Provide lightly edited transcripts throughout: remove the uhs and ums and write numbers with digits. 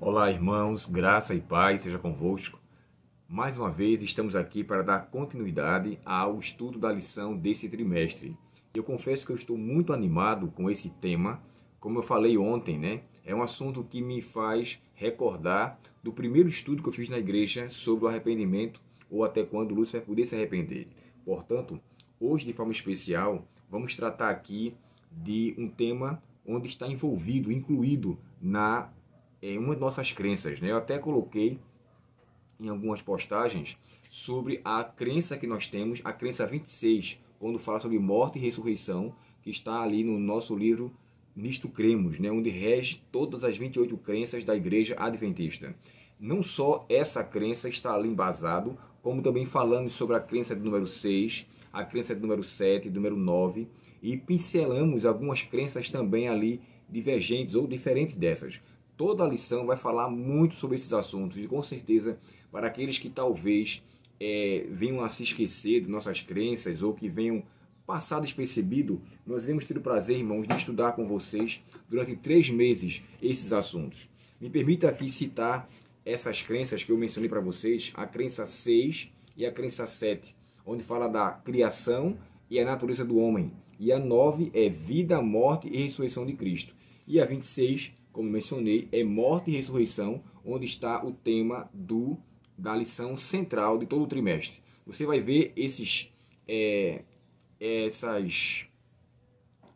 Olá, irmãos, graça e paz seja convosco. Mais uma vez estamos aqui para dar continuidade ao estudo da lição desse trimestre. Eu confesso que eu estou muito animado com esse tema. Como eu falei ontem, né? É um assunto que me faz recordar do primeiro estudo que eu fiz na igreja sobre o arrependimento, ou até quando Lúcifer poder se arrepender. Portanto, hoje, de forma especial, vamos tratar aqui de um tema onde está envolvido, incluído em uma de nossas crenças, né? Eu até coloquei em algumas postagens sobre a crença que nós temos, a crença 26, quando fala sobre morte e ressurreição, que está ali no nosso livro Nisto Cremos, né? Onde rege todas as 28 crenças da Igreja Adventista. Não só essa crença está ali embasado, como também falamos sobre a crença de número 6, a crença de número 7, número 9, e pincelamos algumas crenças também ali divergentes ou diferentes dessas. Toda a lição vai falar muito sobre esses assuntos e com certeza para aqueles que talvez venham a se esquecer de nossas crenças ou que venham passar despercebido, nós iremos ter o prazer, irmãos, de estudar com vocês durante 3 meses esses assuntos. Me permita aqui citar essas crenças que eu mencionei para vocês, a crença 6 e a crença 7, onde fala da criação e a natureza do homem. E a 9 é vida, morte e ressurreição de Cristo. E a 26, como mencionei, é morte e ressurreição, onde está o tema da lição central de todo o trimestre. Você vai ver essas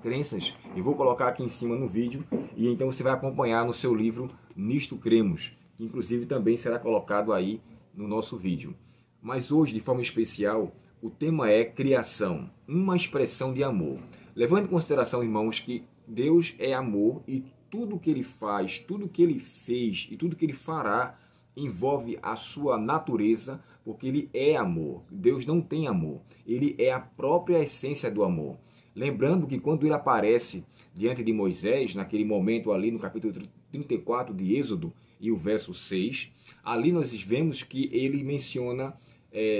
crenças, eu vou colocar aqui em cima no vídeo, e então você vai acompanhar no seu livro Nisto Cremos, que inclusive também será colocado aí no nosso vídeo. Mas hoje, de forma especial, o tema é criação, uma expressão de amor. Levando em consideração, irmãos, que Deus é amor e tudo que Ele faz, tudo que Ele fez e tudo que Ele fará envolve a sua natureza, porque Ele é amor. Deus não tem amor. Ele é a própria essência do amor. Lembrando que quando Ele aparece diante de Moisés, naquele momento ali no capítulo 34 de Êxodo e o verso 6, ali nós vemos que Ele menciona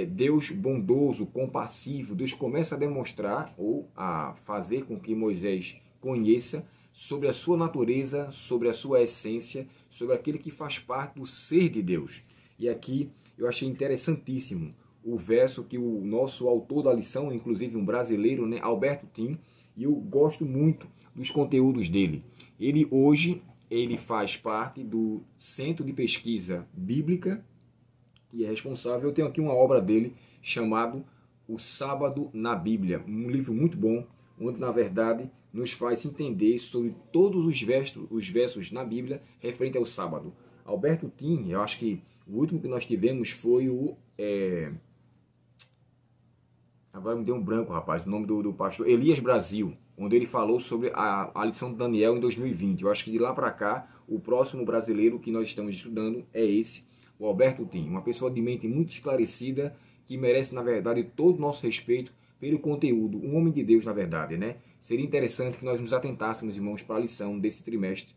Deus bondoso, compassivo. Deus começa a demonstrar ou a fazer com que Moisés conheça sobre a sua natureza, sobre a sua essência, sobre aquele que faz parte do ser de Deus. E aqui eu achei interessantíssimo o verso que o nosso autor da lição, inclusive um brasileiro, né, Alberto Tim, e eu gosto muito dos conteúdos dele. Ele faz parte do Centro de Pesquisa Bíblica e é responsável. Eu tenho aqui uma obra dele chamado O Sábado na Bíblia, um livro muito bom, onde na verdade nos faz entender sobre todos os versos na Bíblia referente ao sábado. Alberto Tim, eu acho que o último que nós tivemos foi agora me deu um branco, rapaz, o nome do pastor Elias Brasil, onde ele falou sobre a lição de Daniel em 2020. Eu acho que de lá para cá, o próximo brasileiro que nós estamos estudando é esse, o Alberto Tim, uma pessoa de mente muito esclarecida, que merece, na verdade, todo o nosso respeito pelo conteúdo, um homem de Deus, na verdade, né? Seria interessante que nós nos atentássemos, irmãos, para a lição desse trimestre,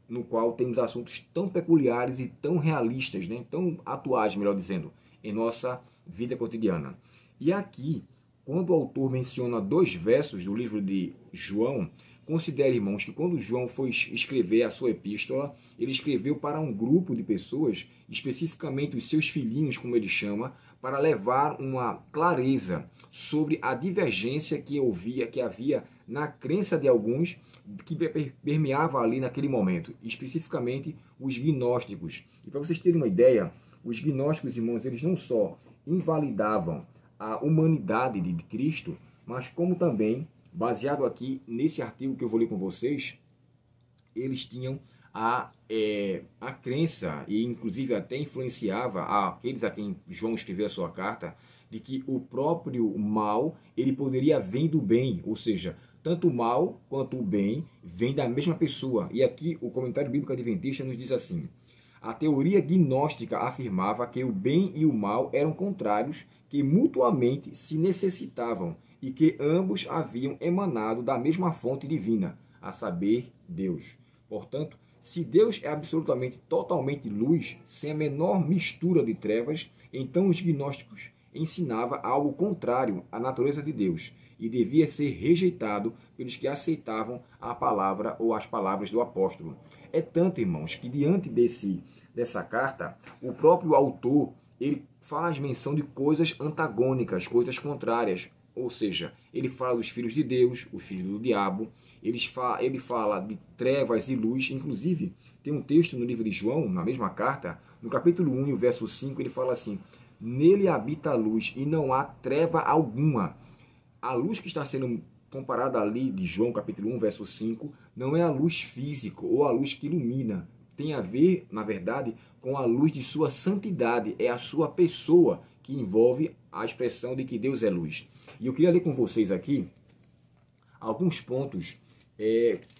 no qual temos assuntos tão peculiares e tão realistas, né? Tão atuais, melhor dizendo, em nossa vida cotidiana. E aqui, quando o autor menciona 2 versos do livro de João, considere, irmãos, que quando João foi escrever a sua epístola, ele escreveu para um grupo de pessoas, especificamente os seus filhinhos, como ele chama, para levar uma clareza sobre a divergência que havia na crença de alguns que permeava ali naquele momento, especificamente os gnósticos. E para vocês terem uma ideia, os gnósticos, irmãos, eles não só invalidavam a humanidade de Cristo, mas como também, baseado aqui nesse artigo que eu vou ler com vocês, eles tinham a crença, e inclusive até influenciava aqueles a quem João escreveu a sua carta, de que o próprio mal, ele poderia vir do bem, ou seja, tanto o mal quanto o bem vem da mesma pessoa. E aqui o comentário bíblico adventista nos diz assim: a teoria gnóstica afirmava que o bem e o mal eram contrários, que mutuamente se necessitavam e que ambos haviam emanado da mesma fonte divina, a saber, Deus. Portanto, se Deus é absolutamente, totalmente luz, sem a menor mistura de trevas, então os gnósticos ensinavam algo contrário à natureza de Deus e devia ser rejeitado pelos que aceitavam a palavra ou as palavras do apóstolo. É tanto, irmãos, que diante dessa carta, o próprio autor, ele faz menção de coisas antagônicas, coisas contrárias. Ou seja, ele fala dos filhos de Deus, os filhos do diabo, ele fala de trevas e luz. Inclusive, tem um texto no livro de João, na mesma carta, no capítulo 1 e o verso 5, ele fala assim: nele habita a luz e não há treva alguma. A luz que está sendo comparada ali de João capítulo 1, verso 5, não é a luz física ou a luz que ilumina. Tem a ver, na verdade, com a luz de sua santidade. É a sua pessoa que envolve a expressão de que Deus é luz. E eu queria ler com vocês aqui alguns pontos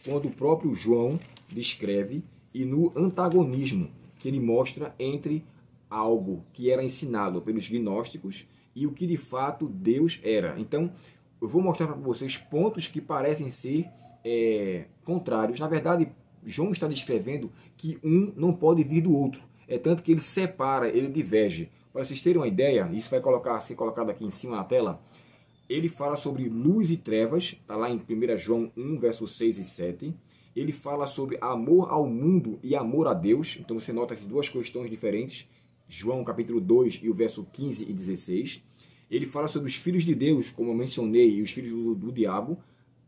quando o próprio João descreve e no antagonismo que ele mostra entre algo que era ensinado pelos gnósticos e o que de fato Deus era. Então, eu vou mostrar para vocês pontos que parecem ser contrários. Na verdade, João está descrevendo que um não pode vir do outro. É tanto que ele separa, ele diverge. Para vocês terem uma ideia, isso vai ser colocado aqui em cima na tela. Ele fala sobre luz e trevas, está lá em 1 João 1, versos 6 e 7. Ele fala sobre amor ao mundo e amor a Deus. Então você nota essas duas questões diferentes. João capítulo 2 e o verso 15 e 16. Ele fala sobre os filhos de Deus, como eu mencionei, e os filhos do diabo.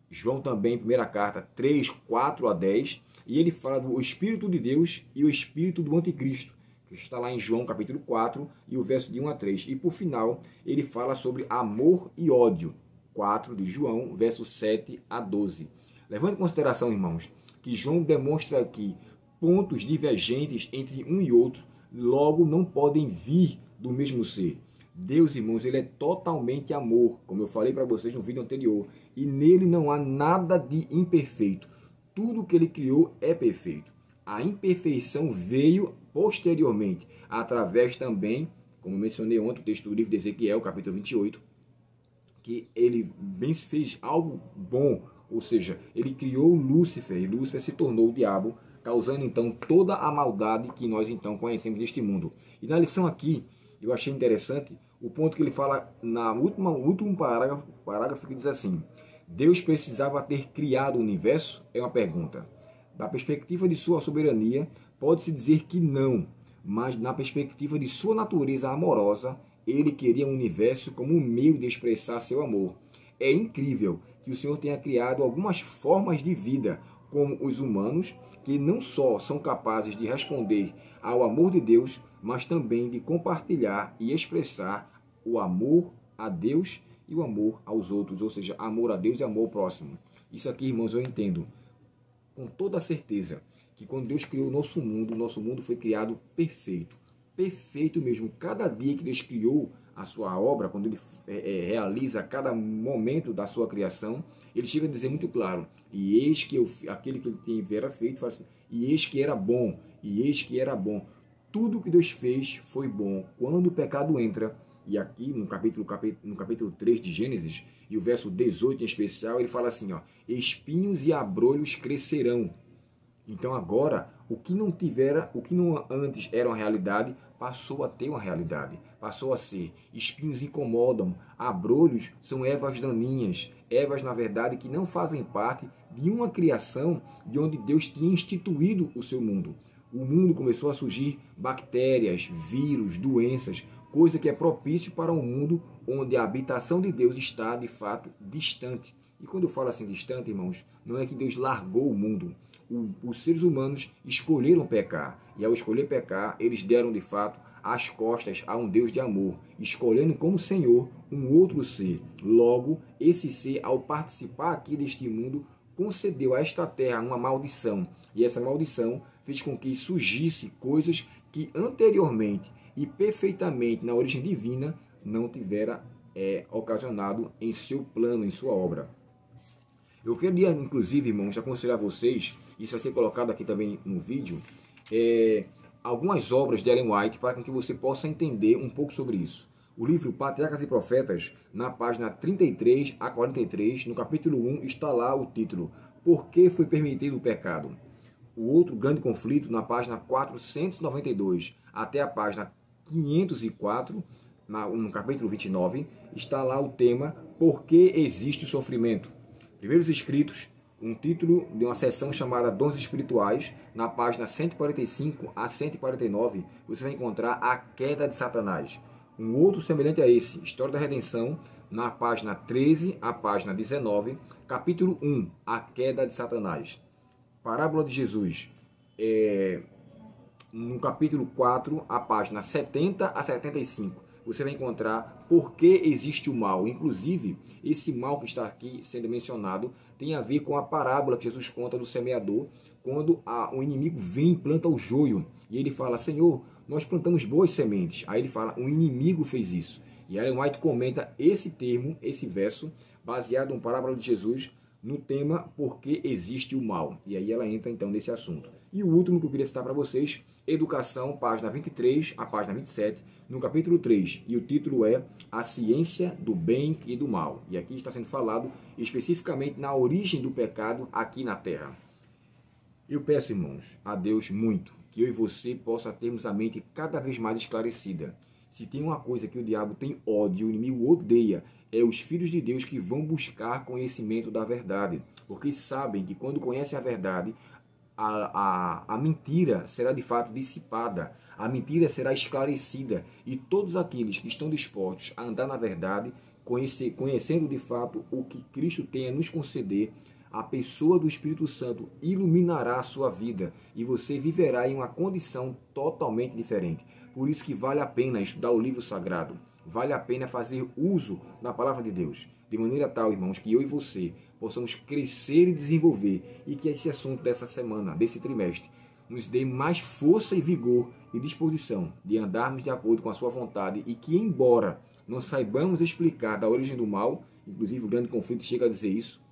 João também, primeira carta, 3, 4 a 10. E ele fala do Espírito de Deus e o Espírito do Anticristo, que está lá em João capítulo 4 e o verso de 1 a 3. E por final, ele fala sobre amor e ódio, 4 de João, verso 7 a 12. Levando em consideração, irmãos, que João demonstra aqui pontos divergentes entre um e outro, logo não podem vir do mesmo ser. Deus, irmãos, ele é totalmente amor, como eu falei para vocês no vídeo anterior, e nele não há nada de imperfeito. Tudo que ele criou é perfeito. A imperfeição veio posteriormente, através também, como mencionei ontem, o texto do livro de Ezequiel, capítulo 28, que ele bem fez algo bom, ou seja, ele criou Lúcifer, e Lúcifer se tornou o diabo, causando então toda a maldade que nós então conhecemos neste mundo. E na lição aqui, eu achei interessante o ponto que ele fala no último parágrafo que diz assim: Deus precisava ter criado o universo? É uma pergunta. Da perspectiva de sua soberania, pode-se dizer que não, mas na perspectiva de sua natureza amorosa, ele queria um universo como um meio de expressar seu amor. É incrível que o Senhor tenha criado algumas formas de vida, como os humanos, que não só são capazes de responder ao amor de Deus, mas também de compartilhar e expressar o amor a Deus e o amor aos outros, ou seja, amor a Deus e amor ao próximo. Isso aqui, irmãos, eu entendo com toda certeza que quando Deus criou o nosso mundo foi criado perfeito. Perfeito mesmo. Cada dia que Deus criou a sua obra, quando ele realiza cada momento da sua criação, ele chega a dizer muito claro: e eis que aquele que ele tivera feito, fala assim, e eis que era bom, e eis que era bom. Tudo que Deus fez foi bom. Quando o pecado entra, e aqui no capítulo 3 de Gênesis, e o verso 18 em especial, ele fala assim, ó, espinhos e abrolhos crescerão. Então agora, o que não antes era uma realidade, passou a ter uma realidade, passou a ser. Espinhos incomodam, abrolhos são ervas daninhas, ervas na verdade que não fazem parte de uma criação de onde Deus tinha instituído o seu mundo. O mundo começou a surgir bactérias, vírus, doenças, coisa que é propício para um mundo onde a habitação de Deus está, de fato, distante. E quando eu falo assim distante, irmãos, não é que Deus largou o mundo. Os seres humanos escolheram pecar. E ao escolher pecar, eles deram, de fato, as costas a um Deus de amor, escolhendo como Senhor um outro ser. Logo, esse ser, ao participar aqui deste mundo, concedeu a esta terra uma maldição. E essa maldição fez com que surgisse coisas que anteriormente e perfeitamente na origem divina não tivera ocasionado em seu plano, em sua obra. Eu queria, inclusive, irmãos, aconselhar vocês, isso vai ser colocado aqui também no vídeo, algumas obras de Ellen White para que você possa entender um pouco sobre isso. O livro Patriarcas e Profetas, na página 33 a 43, no capítulo 1, está lá o título Por que foi permitido o pecado? O outro grande conflito, na página 492 até a página 504, no capítulo 29, está lá o tema Por que existe o sofrimento? Primeiros escritos, um título de uma seção chamada Dons Espirituais, na página 145 a 149, você vai encontrar a queda de Satanás. Um outro semelhante a esse, História da Redenção, na página 13 a página 19, capítulo 1, a queda de Satanás. Parábola de Jesus, no capítulo 4, a página 70 a 75. Você vai encontrar por que existe o mal. Inclusive, esse mal que está aqui sendo mencionado tem a ver com a parábola que Jesus conta do semeador, quando o inimigo vem e planta o joio. E ele fala, Senhor, nós plantamos boas sementes. Aí ele fala, o inimigo fez isso. E Ellen White comenta esse termo, esse verso, baseado em parábola de Jesus, no tema por que existe o mal. E aí ela entra então nesse assunto. E o último que eu queria citar para vocês, Educação, página 23 a página 27, no capítulo 3. E o título é A Ciência do Bem e do Mal. E aqui está sendo falado especificamente na origem do pecado aqui na Terra. Eu peço, irmãos, a Deus muito, que eu e você possa termos a mente cada vez mais esclarecida. Se tem uma coisa que o diabo tem ódio, o inimigo odeia, é os filhos de Deus que vão buscar conhecimento da verdade. Porque sabem que quando conhecem a verdade, a mentira será de fato dissipada, a mentira será esclarecida, e todos aqueles que estão dispostos a andar na verdade, conhecendo de fato o que Cristo tem a nos conceder, a pessoa do Espírito Santo iluminará a sua vida e você viverá em uma condição totalmente diferente. Por isso que vale a pena estudar o livro sagrado, vale a pena fazer uso da palavra de Deus, de maneira tal, irmãos, que eu e você possamos crescer e desenvolver, e que esse assunto dessa semana, desse trimestre, nos dê mais força e vigor e disposição de andarmos de acordo com a sua vontade, e que, embora não saibamos explicar da origem do mal, inclusive o grande conflito chega a dizer isso,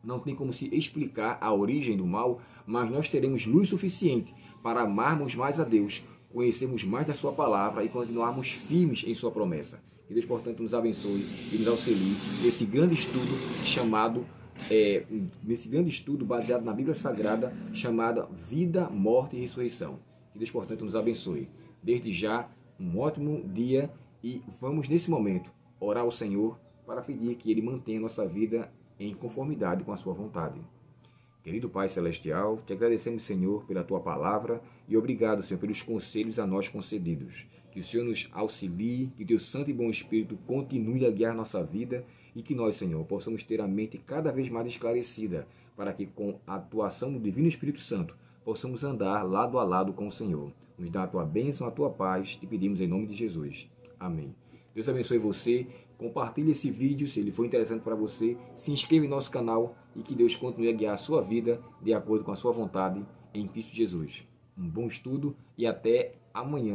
não tem como se explicar a origem do mal, mas nós teremos luz suficiente para amarmos mais a Deus, conhecermos mais da sua palavra e continuarmos firmes em sua promessa. Que Deus, portanto, nos abençoe e nos auxilie nesse grande estudo baseado na Bíblia Sagrada, chamada Vida, Morte e Ressurreição. Que Deus, portanto, nos abençoe. Desde já, um ótimo dia, e vamos, nesse momento, orar ao Senhor para pedir que Ele mantenha a nossa vida em conformidade com a sua vontade. Querido Pai Celestial, te agradecemos, Senhor, pela Tua palavra, e obrigado, Senhor, pelos conselhos a nós concedidos. Que o Senhor nos auxilie, que Teu Santo e Bom Espírito continue a guiar nossa vida, e que nós, Senhor, possamos ter a mente cada vez mais esclarecida, para que, com a atuação do Divino Espírito Santo, possamos andar lado a lado com o Senhor. Nos dá a Tua bênção, a Tua paz, te pedimos em nome de Jesus. Amém. Deus abençoe você. Compartilhe esse vídeo se ele for interessante para você. Se inscreva em nosso canal e que Deus continue a guiar a sua vida de acordo com a sua vontade em Cristo Jesus. Um bom estudo e até amanhã.